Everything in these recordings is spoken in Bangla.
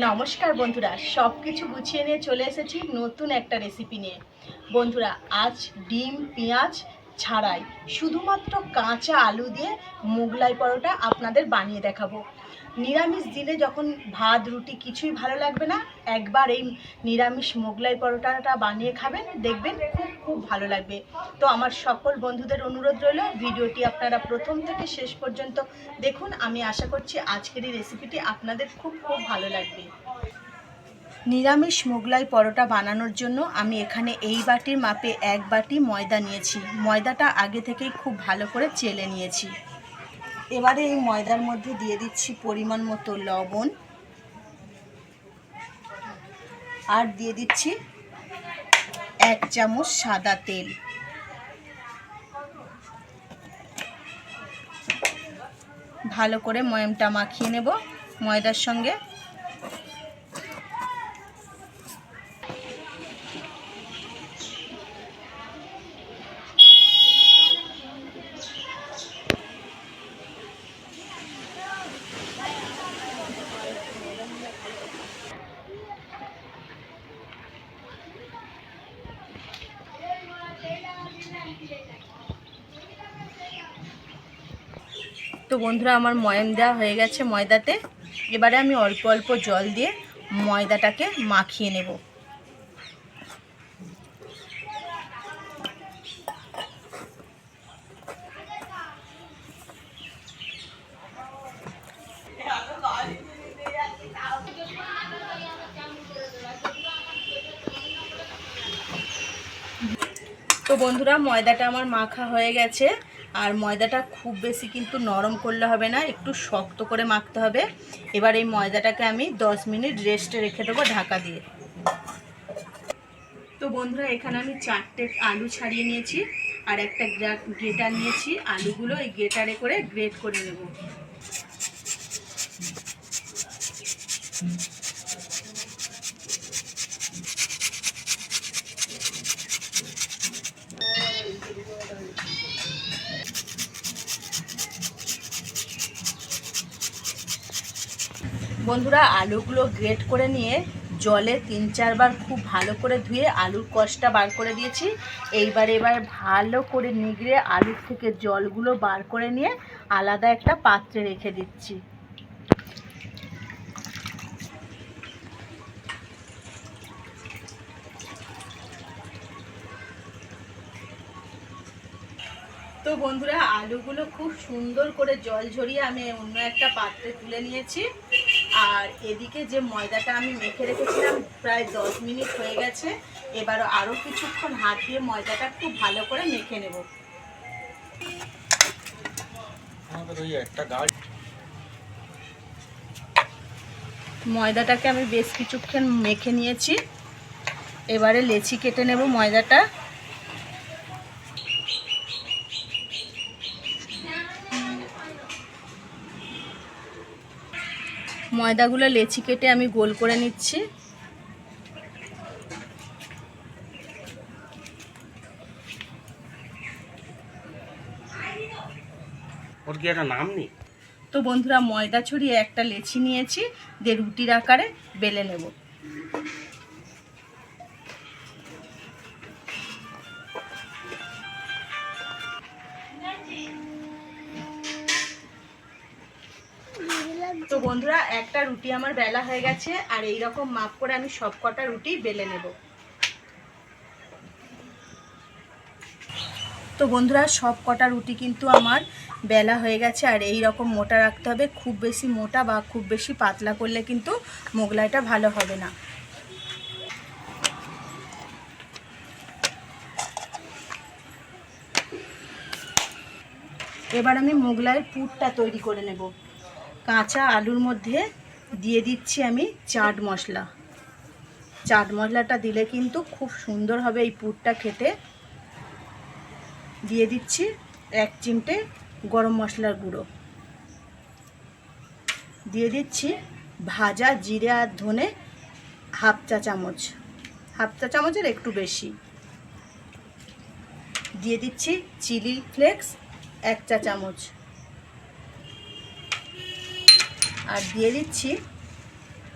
নমস্কার বন্ধুরা, সব কিছু গুছিয়ে নিয়ে চলে এসেছি নতুন একটা রেসিপি নিয়ে। বন্ধুরা, আজ ডিম পেঁয়াজ ছাড়াই শুধুমাত্র কাঁচা আলু দিয়ে মোগলাই পরোটা আপনাদের বানিয়ে দেখাবো। নিরামিষ দিনে যখন ভাত রুটি কিছুই ভালো লাগবে না, একবার এই নিরামিষ মোগলাই পরোটাটা বানিয়ে খাবেন, দেখবেন খুব খুব ভালো লাগবে। তো আমার সকল বন্ধুদের অনুরোধ রইল, ভিডিওটি আপনারা প্রথম থেকে শেষ পর্যন্ত দেখুন। আমি আশা করছি আজকের এই রেসিপিটি আপনাদের খুব খুব ভালো লাগবে। নিরামিষ মোগলাই পরোটা বানানোর জন্য আমি এখানে এই বাটির মাপে 1 বাটি ময়দা নিয়েছি। ময়দাটা আগে থেকেই খুব ভালো করে চেলে নিয়েছি। এবারে এই ময়দার মধ্যে দিয়ে দিচ্ছি পরিমাণ মতো লবণ, আর দিয়ে দিচ্ছি 1 চামচ সাদা তেল। ভালো করে ময়ামটা মাখিয়ে নেব ময়দার সঙ্গে। তো বন্ধুরা, আমার ময়াম দেওয়া হয়ে গেছে ময়দাতে। এবারে আমি অল্প অল্প জল দিয়ে ময়দাটাকে মাখিয়ে নেব। তো বন্ধুরা, ময়দাটা আমার মাখা হয়ে গেছে। আর ময়দাটা খুব বেশি কিন্তু নরম করলে হবে না, একটু শক্ত করে মাখতে হবে। এবার এই ময়দাটাকে আমি 10 মিনিট রেস্টে রেখে দেবো ঢাকা দিয়ে। তো বন্ধুরা, এখানে আমি 4টে আলু ছাড়িয়ে নিয়েছি আর একটা গ্রেটার নিয়েছি। আলুগুলো এই গ্রেটারে করে গ্রেট করে নেব। বন্ধুরা, আলুগুলো গ্রেট করে নিয়ে জলে 3-4 বার খুব ভালো করে ধুয়ে আলুর কষটা বার করে দিয়েছি। এবার ভালো করে নিগড়ে আলুর থেকে জলগুলো বার করে নিয়ে আলাদা একটা পাত্রে রেখে দিচ্ছি। তো বন্ধুরা, আলুগুলো খুব সুন্দর করে জল ঝরিয়ে আমি অন্য একটা পাত্রে তুলে নিয়েছি। আর এদিকে যে ময়দাটা আমি মেখে রেখেছিলাম প্রায় 10 মিনিট হয়ে গেছে। এবার আরও কিছুক্ষণ হাত দিয়ে ময়দাটা খুব ভালো করে মেখে নেব। ময়দাটাকে আমি বেশ কিছুক্ষণ মেখে নিয়েছি। এবারে লেচি কেটে নেব ময়দাটা। ময়দাগুলো লেচি কেটে আমি গোল করে নিচ্ছি। ওর কি একটা নাম নেই? তো বন্ধুরা, ময়দা ছড়িয়ে একটা লেচি নিয়েছি, দিয়ে রুটির আকারে বেলে নেব। তো বন্ধুরা, একটা রুটি আমার বেলা হয়ে গেছে। আর এই রকম মাপ করে আমি সব কটা রুটি বেলে নেব। তো বন্ধুরা, সব কটা রুটি কিন্তু আমার বেলা হয়ে গেছে। আর এই রকম মোটা রাখতে হবে, খুব বেশি মোটা বা খুব বেশি পাতলা করলে কিন্তু মোগলাইটা ভালো হবে না। এবার আমি মোগলাইয়ের পুরটা তৈরি করে নেব। কাঁচা আলুর মধ্যে দিয়ে দিচ্ছি আমি চাট মশলা। চাট মশলাটা দিলে কিন্তু খুব সুন্দর হবে এই পুরটা খেতে। দিয়ে দিচ্ছি 1 চিমটে গরম মশলার গুঁড়ো। দিয়ে দিচ্ছি ভাজা জিরে আর ধনে হাফ চা চামচের একটু বেশি। দিয়ে দিচ্ছি চিলি ফ্লেক্স 1 চা চামচ। আর দিয়ে দিচ্ছি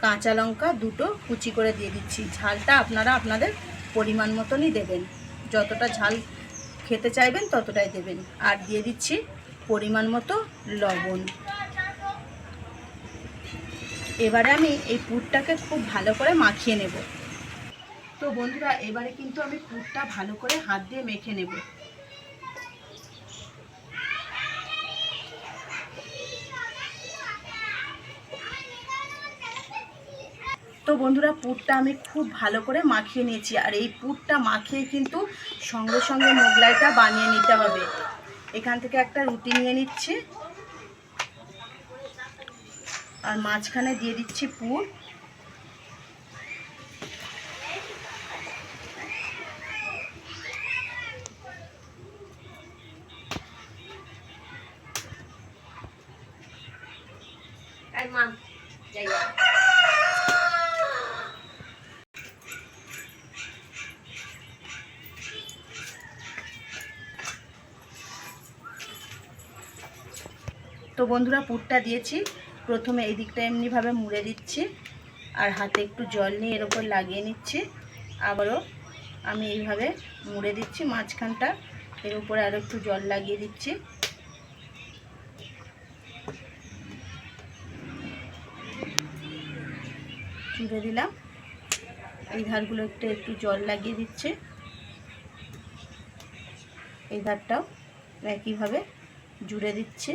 কাঁচা লঙ্কা দুটো কুচি করে দিয়ে দিচ্ছি। ঝালটা আপনারা আপনাদের পরিমাণ মতনই দেবেন, যতটা ঝাল খেতে চাইবেন ততটাই দেবেন। আর দিয়ে দিচ্ছি পরিমাণ মতো লবণ। এবারে আমি এই পুরটাকে খুব ভালো করে মাখিয়ে নেব। তো বন্ধুরা, এবারে কিন্তু আমি পুরটা ভালো করে হাত দিয়ে মেখে নেব। তো বন্ধুরা, পুরটা আমি খুব ভালো করে মাখিয়ে নিয়েছি। আর এই পুরটা মাখিয়ে কিন্তু সঙ্গে সঙ্গে মোগলাইটা বানিয়ে নিতে হবে। এখান থেকে একটা রুটি নিয়ে নিচ্ছি আর মাঝখানে দিয়ে দিচ্ছি পুর। তো বন্ধুরা, পুরটা দিয়েছি। প্রথমে এই দিকটা এমনিভাবে মুড়ে দিচ্ছি আর হাতে একটু জল নিয়ে এর উপর লাগিয়ে নিচ্ছি। আবারও আমি এইভাবে মুড়ে দিচ্ছি মাঝখানটা, এর উপরে আরও একটু জল লাগিয়ে দিচ্ছি। জুড়ে দিলাম। এই ধারগুলো একটু জল লাগিয়ে দিচ্ছে, এই ধারটাও একইভাবে জুড়ে দিচ্ছে।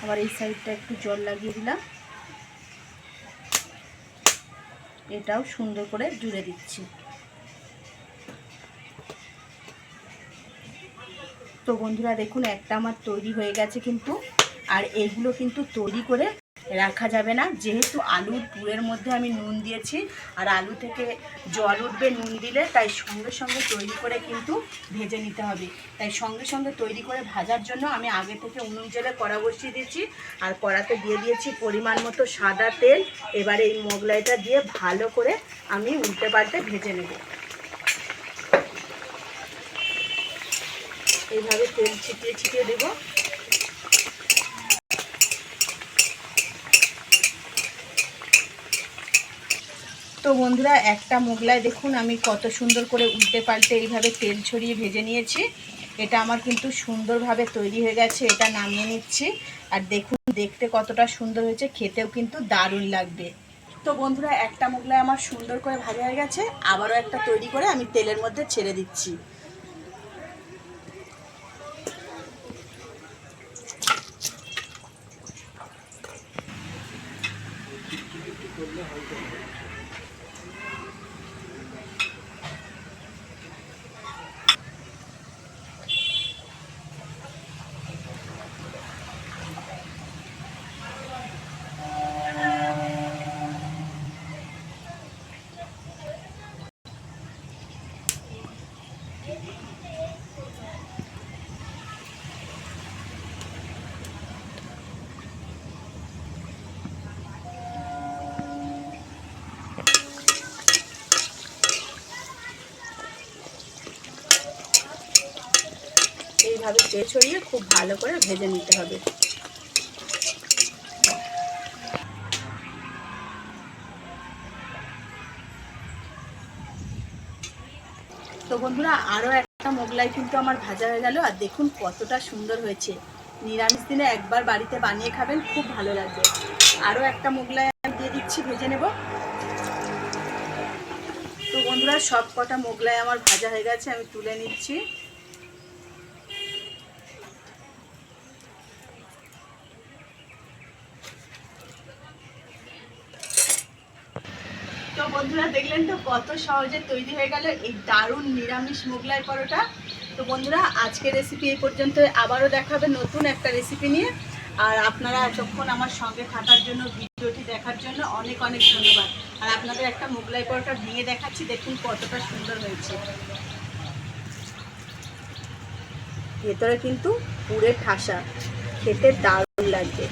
আবার এই সাইডটা একটু জল লাগিয়ে দিলাম, এটাও সুন্দর করে জুড়ে দিচ্ছি। তো বন্ধুরা দেখুন, একটা আমার তৈরি হয়ে গেছে কিন্তু। আর এগুলো কিন্তু তৈরি করে রাখা যাবে না, যেহেতু আলুর পুরের মধ্যে আমি নুন দিয়েছি আর আলু থেকে জল উঠবে নুন দিলে, তাই সঙ্গে সঙ্গে তৈরি করে কিন্তু ভেজে নিতে হবে। তাই সঙ্গে সঙ্গে তৈরি করে ভাজার জন্য আমি আগে থেকে উনুন জেলে কড়া বসিয়ে দিয়েছি আর কড়াতে দিয়ে দিয়েছি পরিমাণ মতো সাদা তেল। এবারে এই মোগলাইটা দিয়ে ভালো করে আমি উল্টে পাল্টে ভেজে নেব। এইভাবে তেল ছিটিয়ে ছিটিয়ে দেবো। তো বন্ধুরা, একটা মোগলাই দেখুন আমি কত সুন্দর করে উল্টে পাল্টে এইভাবে তেল ছড়িয়ে ভেজে নিয়েছি। এটা আমার কিন্তু সুন্দরভাবে তৈরি হয়ে গেছে। এটা নামিয়ে নিচ্ছি। আর দেখুন দেখতে কতটা সুন্দর হয়েছে, খেতেও কিন্তু দারুণ লাগবে। তো বন্ধুরা, একটা মোগলাই আমার সুন্দর করে ভাজা হয়ে গেছে। আবারও একটা তৈরি করে আমি তেলের মধ্যে ছেড়ে দিচ্ছি। এইভাবে তেল ছড়িয়ে খুব ভালো করে ভেজে নিতে হবে। তো বন্ধুরা, আরও একটা মোগলাই কিন্তু আমার ভাজা হয়ে গেল। আর দেখুন কতটা সুন্দর হয়েছে। নিরামিষ দিনে একবার বাড়িতে বানিয়ে খাবেন, খুব ভালো লাগবে। আরও একটা মোগলাই দিয়ে দিচ্ছি, ভেজে নেব। তো বন্ধুরা, সব কটা মোগলাই আমার ভাজা হয়ে গেছে, আমি তুলে নিচ্ছি। তো বন্ধুরা, দেখলেন তো কত সহজে তৈরি হয়ে গেল এই দারুণ নিরামিষ মোগলাই পরোটা। তো বন্ধুরা, আজকের রেসিপি এই পর্যন্ত। আবারও দেখাবে নতুন একটা রেসিপি নিয়ে। আর আপনারা এতক্ষণ আমার সঙ্গে থাকার জন্য, ভিডিওটি দেখার জন্য অনেক অনেক ধন্যবাদ। আর আপনাদের একটা মোগলাই পরোটা ভেঙে দেখাচ্ছি, দেখুন কতটা সুন্দর হয়েছে। ভেতরে কিন্তু পুরে ঠাসা, খেতে দারুণ লাগবে।